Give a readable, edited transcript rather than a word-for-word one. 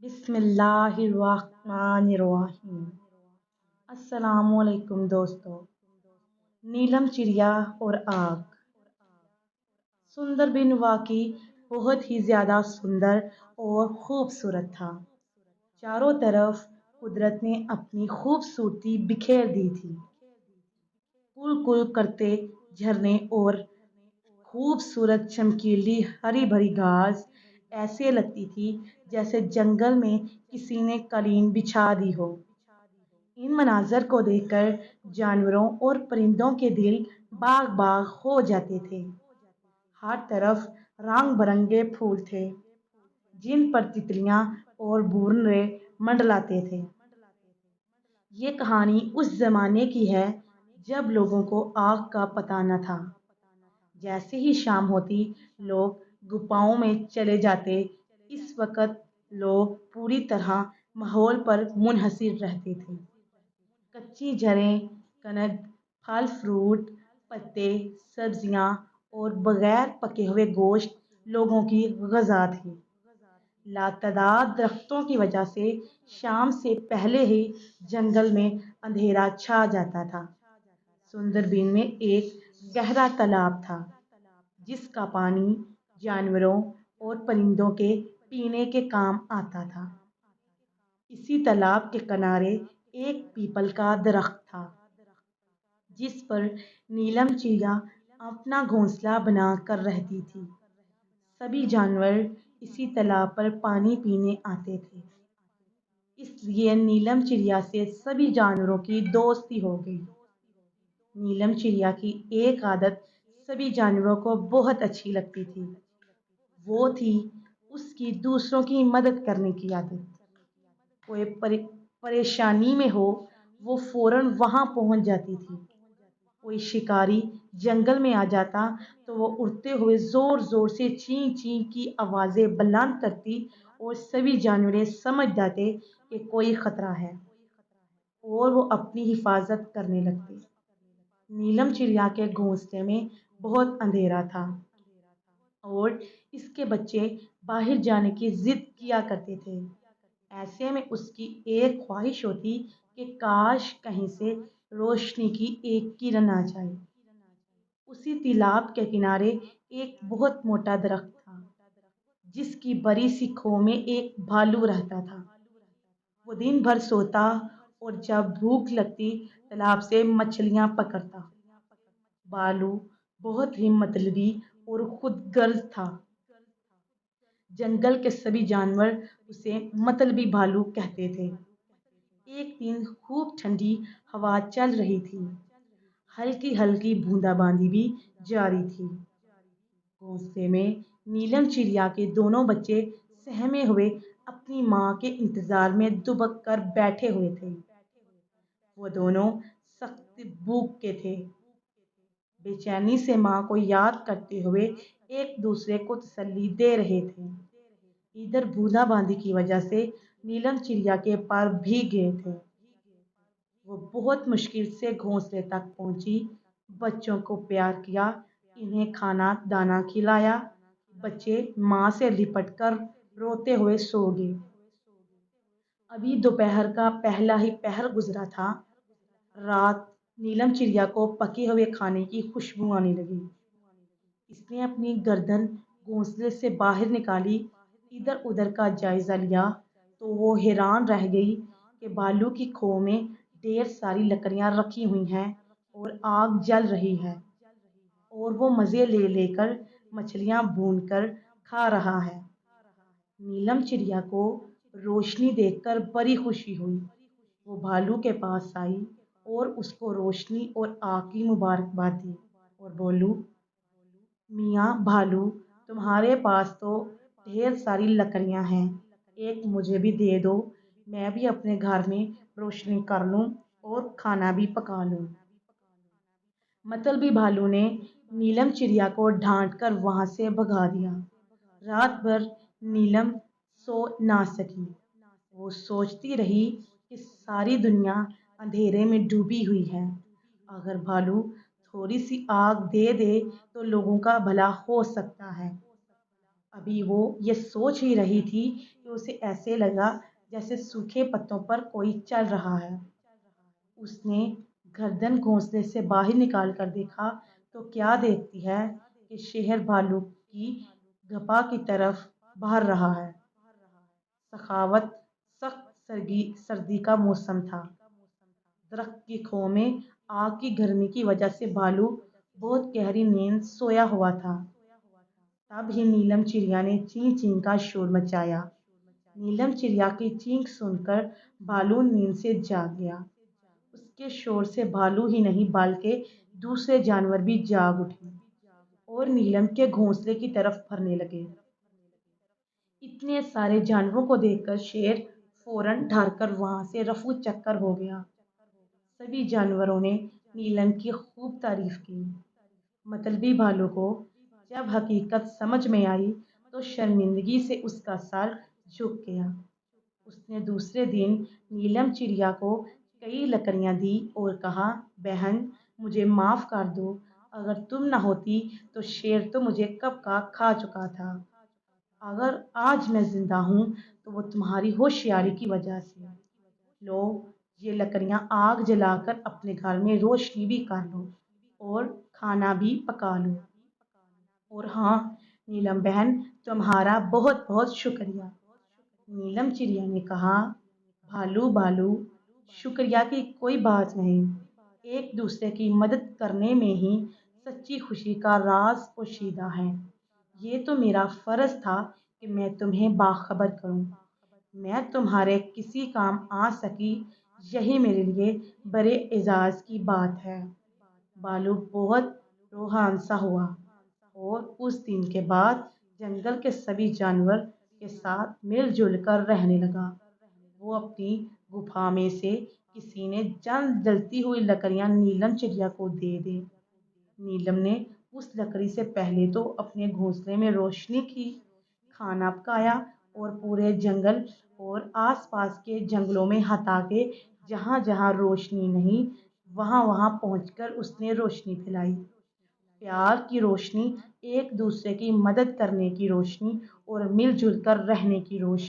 बिस्मिल्लाहिर्रहमानिर्रहीम। अस्सलाम वालेकुम दोस्तों। नीलम चिड़िया और आग। सुंदर बिन वाकई बहुत ही ज़्यादा सुंदर और खूबसूरत था। चारों तरफ कुदरत ने अपनी खूबसूरती बिखेर दी थी। कुल कुल करते झरने और खूबसूरत चमकीली हरी भरी घास ऐसे लगती थी जैसे जंगल में किसी ने कालीन बिछा दी हो। इन मनाजर को देखकर जानवरों और परिंदों के दिल बाग बाग हो जाते थे। हर तरफ रंग बिरंगे फूल थे जिन पर तितलियां और भूरे मंडलाते थे। ये कहानी उस जमाने की है जब लोगों को आग का पता न था। जैसे ही शाम होती लोग गुफाओं में चले जाते। इस वक्त लोग पूरी तरह माहौल पर मुनहसिर रहते थे। कच्ची जड़ें, कनक, फल फ्रूट, पत्ते, सब्जियां और बगैर पके हुए गोश्त लोगों की ग़िज़ा थी। लातादाद दरख्तों की वजह से शाम से पहले ही जंगल में अंधेरा छा जाता था। सुंदरबन में एक गहरा तालाब था जिसका पानी जानवरों और परिंदों के पीने के काम आता था। इसी तालाब के किनारे एक पीपल का दरख्त था जिस पर नीलम चिड़िया अपना घोंसला बना कर रहती थी। सभी जानवर इसी तालाब पर पानी पीने आते थे, इसलिए नीलम चिड़िया से सभी जानवरों की दोस्ती हो गई। नीलम चिड़िया की एक आदत सभी जानवरों को बहुत अच्छी लगती थी। वो थी उसकी दूसरों की मदद करने की आदत। कोई परेशानी में हो वो फौरन वहां पहुंच जाती थी। कोई शिकारी जंगल में आ जाता तो वो उड़ते हुए जोर जोर से चीं चीं की आवाजें बुलंद करती और सभी जानवर समझ जाते कि कोई खतरा है और वो अपनी हिफाजत करने लगते। नीलम चिड़िया के घोंसले में बहुत अंधेरा था और इसके बच्चे बाहर जाने की जिद किया करते थे। ऐसे में उसकी एक ख्वाहिश होती कि काश कहीं से रोशनी की एक किरण आ जाए। उसी तालाब के किनारे एक बहुत मोटा दरख्त था जिसकी बड़ी सी खो में एक भालू रहता था। वो दिन भर सोता और जब भूख लगती तालाब से मछलियां पकड़ता। भालू बहुत ही मतलबी और खुदगर्ज था। जंगल के सभी जानवर उसे मतलबी भालू कहते थे। एक दिन खूब ठंडी हवा चल रही थी। हल्की हल्की बूंदाबांदी भी जारी थी। घोंसले में नीलम चिड़िया के दोनों बच्चे सहमे हुए अपनी माँ के इंतजार में दुबक कर बैठे हुए थे। वो दोनों सख्त भूख के थे। बेचैनी से माँ को याद करते हुए एक दूसरे को तसल्ली दे रहे थे। इधर बूंदाबांदी की वजह से नीलम चिड़िया के पैर भीग गए थे। वो बहुत मुश्किल से घोंसले तक पहुंची, बच्चों को प्यार किया, इन्हें खाना दाना खिलाया। बच्चे माँ से लिपट कर रोते हुए सो गए। अभी दोपहर का पहला ही पहर गुजरा था। रात नीलम चिड़िया को पके हुए खाने की खुशबू आने लगी। इसने अपनी गर्दन घोंसले से बाहर निकाली, इधर उधर का जायजा लिया तो वो हैरान रह गई कि भालू की खो में ढेर सारी लकड़ियां रखी हुई हैं और आग जल रही है और वो मज़े ले लेकर मछलियां भूनकर खा रहा है। नीलम चिड़िया को रोशनी देखकर बड़ी खुशी हुई। वो भालू के पास आई और उसको रोशनी और आग की मुबारकबाद दी और बोलू, मियाँ भालू, तुम्हारे पास तो ढेर सारी लकड़ियाँ हैं, एक मुझे भी दे दो, मैं भी अपने घर में रोशनी कर लूँ और खाना भी पका लूँ। मतलबी भालू ने नीलम चिड़िया को डांट कर वहाँ से भगा दिया। रात भर नीलम सो ना सकी। वो सोचती रही कि सारी दुनिया अंधेरे में डूबी हुई है। अगर भालू थोड़ी सी आग दे दे तो लोगों का भला हो सकता है। ابھی وہ یہ سوچ ہی رہی تھی کہ اسے ایسے لگا جیسے سوکھے پتوں پر کوئی چل رہا ہے۔ اس نے گردن گھونسلے سے باہر نکال کر دیکھا تو کیا دیکھتی ہے کہ شہر بھالو کی گپا کی طرف بڑھ رہا ہے۔ سخاوت سخت سردی کا موسم تھا۔ درخت کی کھو میں آگ کی گرمی کی وجہ سے بھالو بہت گہری نیند سویا ہوا تھا۔ تب ہی نیلم چڑیا نے چین چین کا شور مچایا۔ نیلم چڑیا کی چینک سن کر بھالو نیند سے جاگ گیا۔ اس کے شور سے بھالو ہی نہیں بلکہ دوسرے جانور بھی جاگ اٹھے اور نیلم کے گھونسلے کی طرف بھرنے لگے۔ اتنے سارے جانوروں کو دیکھ کر شیر فوراً ڈر کر وہاں سے رفو چکر ہو گیا۔ سبھی جانوروں نے نیلم کی خوب تعریف کی۔ مطلبی بھالو کو جب حقیقت سمجھ میں آئی تو شرمندگی سے اس کا سر جھک گیا۔ اس نے دوسرے دن نیلم چڑیا کو کئی لکڑیاں دی اور کہا، بہن مجھے معاف کر دو، اگر تم نہ ہوتی تو شیر تو مجھے کب کا کھا چکا تھا۔ اگر آج میں زندہ ہوں تو وہ تمہاری ہوشیاری کی وجہ سے۔ لو یہ لکڑیاں آگ جلا کر اپنے گھر میں روشنی بھی کر لو اور کھانا بھی پکا لو۔ اور ہاں نیلم بہن تمہارا بہت بہت شکریہ۔ نیلم چڑیا نے کہا، بھالو بھالو شکریہ کی کوئی بات نہیں، ایک دوسرے کی مدد کرنے میں ہی سچی خوشی کا راز پوشیدہ ہے۔ یہ تو میرا فرض تھا کہ میں تمہیں باخبر کروں۔ میں تمہارے کسی کام آ سکی یہی میرے لیے بڑے اعزاز کی بات ہے۔ بھالو بہت روحان سا ہوا اور اس دن کے بعد جنگل کے سبھی جانور کے ساتھ مل جل کر رہنے لگا۔ وہ اپنی گپھا میں سے کسی نے چند جلتی ہوئی لکڑیاں نیلم چڑیا کو دے دی۔ نیلم نے اس لکڑی سے پہلے تو اپنے گھونسلے میں روشنی کی، کھانا پکایا اور پورے جنگل اور آس پاس کے جنگلوں میں ہتا کے جہاں جہاں روشنی نہیں وہاں وہاں پہنچ کر اس نے روشنی پھیلائی۔ پیار کی روشنی، ایک دوسرے کی مدد کرنے کی روشنی اور مل جل کر رہنے کی روشنی۔